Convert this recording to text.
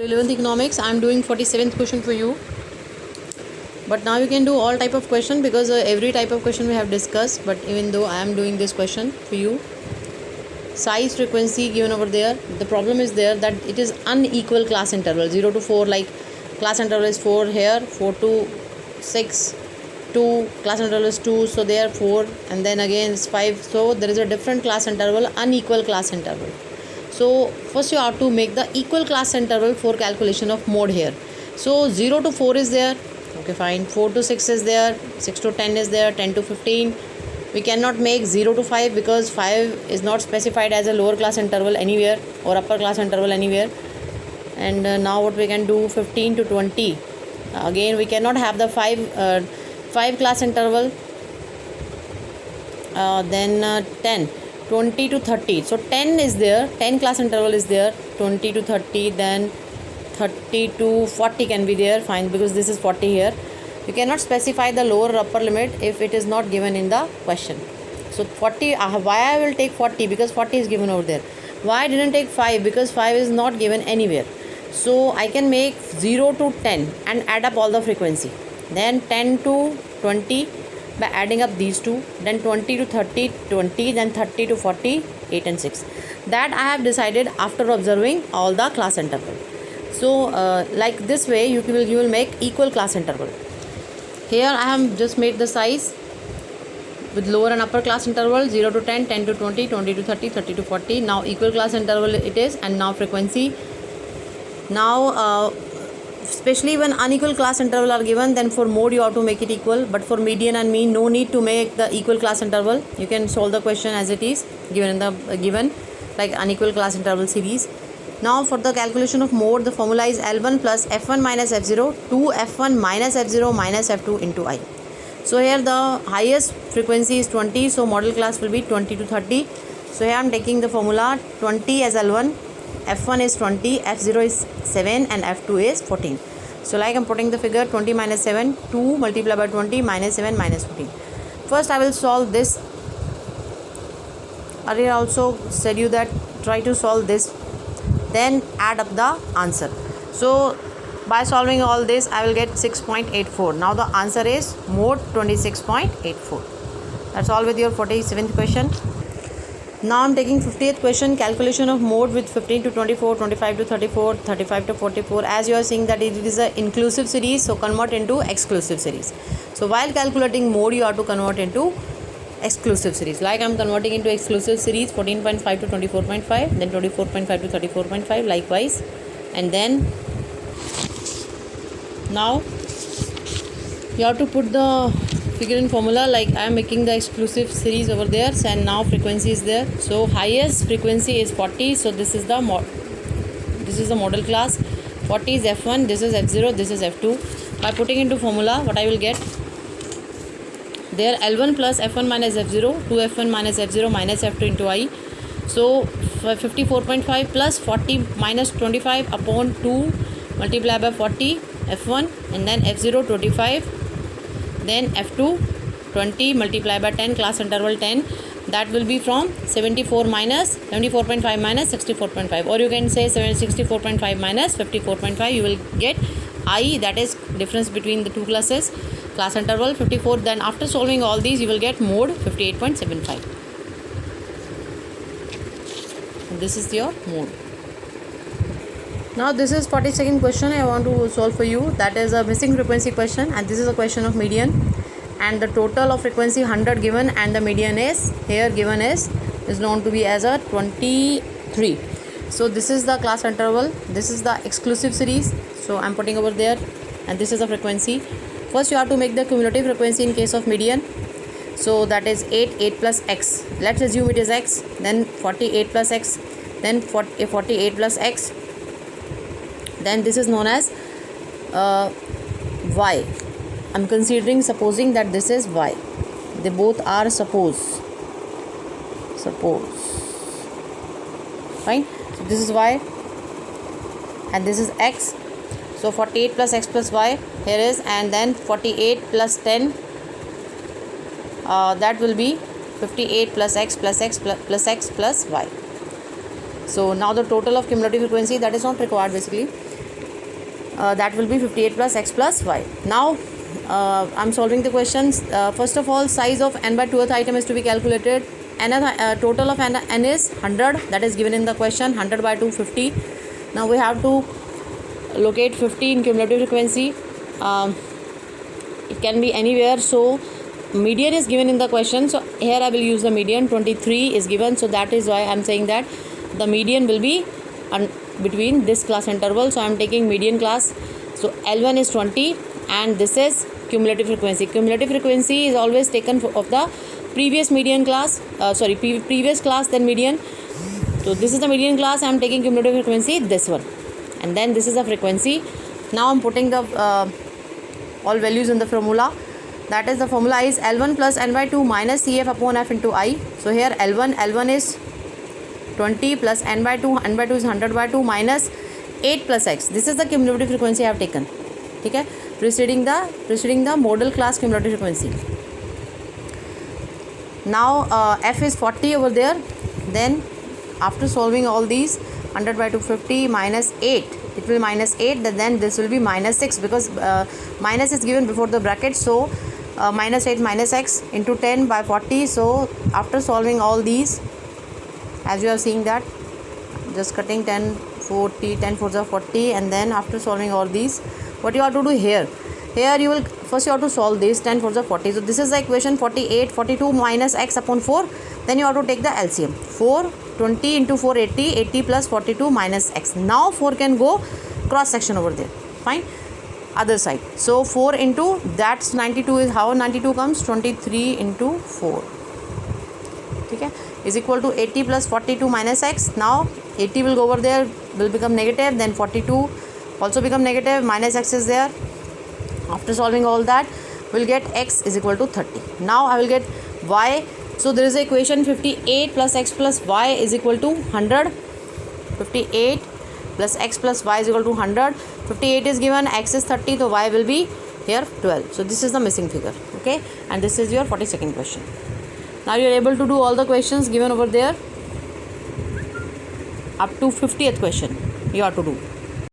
For 11th economics, I am doing 47th question for you. But now you can do all type of question because every type of question we have discussed. But even though I am doing this question for you, size frequency given over there. The problem is there that it is unequal class interval 0 to 4. Like class interval is 4 here, 4 to 6, 2 class interval is 2, so there 4, and then again it's 5. So there is a different class interval, unequal class interval. So first you have to make the equal class interval for calculation of mode here. So 0 to 4 is there, okay fine, 4 to 6 is there, 6 to 10 is there, 10 to 15. We cannot make 0 to 5 because 5 is not specified as a lower class interval anywhere or upper class interval anywhere. And now what we can do, 15 to 20. Again we cannot have the 5 class interval. Then 10, 20 to 30. So 10 is there, 10 class interval is there, 20 to 30, then 30 to 40 can be there, fine, because this is 40 here. You cannot specify the lower or upper limit if it is not given in the question. So 40, why I will take 40? Because 40 is given over there. Why I didn't take 5? Because 5 is not given anywhere. So I can make 0 to 10 and add up all the frequency. Then 10 to 20 by adding up these two. Then 20 to 30, 20. Then 30 to 40, 8 and 6. That I have decided after observing all the class interval. So like this way you will make equal class interval. Here I have just made the size with lower and upper class interval 0 to 10, 10 to 20, 20 to 30, 30 to 40. Now equal class interval it is, and now frequency. Now especially when unequal class interval are given, then for mode you have to make it equal, but for median and mean no need to make the equal class interval. You can solve the question as it is given in the given like unequal class interval series. Now for the calculation of mode, the formula is L1 plus F1 minus F0 to F1 minus F0 minus F2 into I. So here the highest frequency is 20, so model class will be 20 to 30. So here I am taking the formula 20 as L1, F1 is 20, F0 is 7 and F2 is 14. So like I am putting the figure 20 minus 7, 2 multiplied by 20 minus 7 minus 14. First I will solve this. Earlier also said you that try to solve this, then add up the answer. So by solving all this I will get 6.84. Now the answer is mode 26.84. That's all with your 47th question. Now I am taking 50th question, calculation of mode with 15 to 24, 25 to 34, 35 to 44. As you are seeing that it is an inclusive series, so convert into exclusive series. So while calculating mode you have to convert into exclusive series. Like I am converting into exclusive series 14.5 to 24.5, then 24.5 to 34.5 likewise. And then now you have to put the figure in formula, like I am making the exclusive series over there, and now frequency is there. So highest frequency is 40, so this is the model class. 40 is F1, this is F0, this is F2. By putting into formula what I will get there, L1 plus F1 minus F0 to F1 minus F0 minus F2 into I. So 54.5 plus 40 minus 25 upon 2 multiplied by 40 F1, and then F0 25, then F2 20 multiplied by 10 class interval 10. That will be from 74.5 minus 64.5, or you can say 64.5 minus 54.5. You will get I, that is difference between the two classes, class interval 54. Then after solving all these you will get mode 58.75. This is your mode. Now this is 42nd question I want to solve for you. That is a missing frequency question, and this is a question of median, and the total of frequency 100 given, and the median is here given is known to be as a 23. So this is the class interval, this is the exclusive series, so I am putting over there, and this is the frequency. First you have to make the cumulative frequency in case of median. So that is 8 plus x. Let's assume it is x, then 48 plus x, then 48 plus x. Then this is known as y. I'm supposing that this is y. They both are suppose. Fine. So this is y and this is x. So 48 plus x plus y here is, and then 48 plus 10, that will be 58 plus x plus x plus x plus y. So now the total of cumulative frequency, that is not required basically. that will be 58 plus x plus y. Now I'm solving the questions. First of all, size of n by 2th item is to be calculated. Total of n is 100, that is given in the question. 100 by 2, 50. Now we have to locate 50 in cumulative frequency. It can be anywhere, so median is given in the question, so here I will use the median. 23 is given, so that is why I am saying that the median will be between this class interval. So I am taking median class. So L1 is 20 and this is cumulative frequency. Cumulative frequency is always taken of the previous median class, previous class then median. So this is the median class, I am taking cumulative frequency, this one, and then this is the frequency. Now I am putting the all values in the formula. That is, the formula is L1 plus n by 2 minus Cf upon f into I. So here L1 is 20 plus n by 2 is 100 by 2 minus 8 plus x. This is the cumulative frequency I have taken. Okay, preceding the modal class cumulative frequency. Now f is 40 over there. Then after solving all these, 100 by 250 minus 8, it will be minus 8, then this will be minus 6, because minus is given before the bracket. So minus 8 minus x into 10 by 40. So after solving all these, as you are seeing that, just cutting 10 40, 10 4s are 40, and then after solving all these, what you have to do here you will first you have to solve this. 10 4s are 40. So this is the equation. 48 42 minus x upon 4. Then you have to take the LCM. 4 20 into 4 80, 80 plus 42 minus x. Now 4 can go cross section over there. Fine. Other side. So 4 into that's 92 is how 92 comes. 23 into 4. Okay, is equal to 80 plus 42 minus x. Now 80 will go over there, will become negative. Then 42 also become negative. Minus x is there. After solving all that, we'll get x is equal to 30. Now I will get y. So there is a equation 58 plus x plus y is equal to 100. 58 plus x plus y is equal to 100. 58 is given, x is 30, so y will be here 12. So this is the missing figure. Okay, and this is your 42nd question. Now you are able to do all the questions given over there up to 50th question you have to do.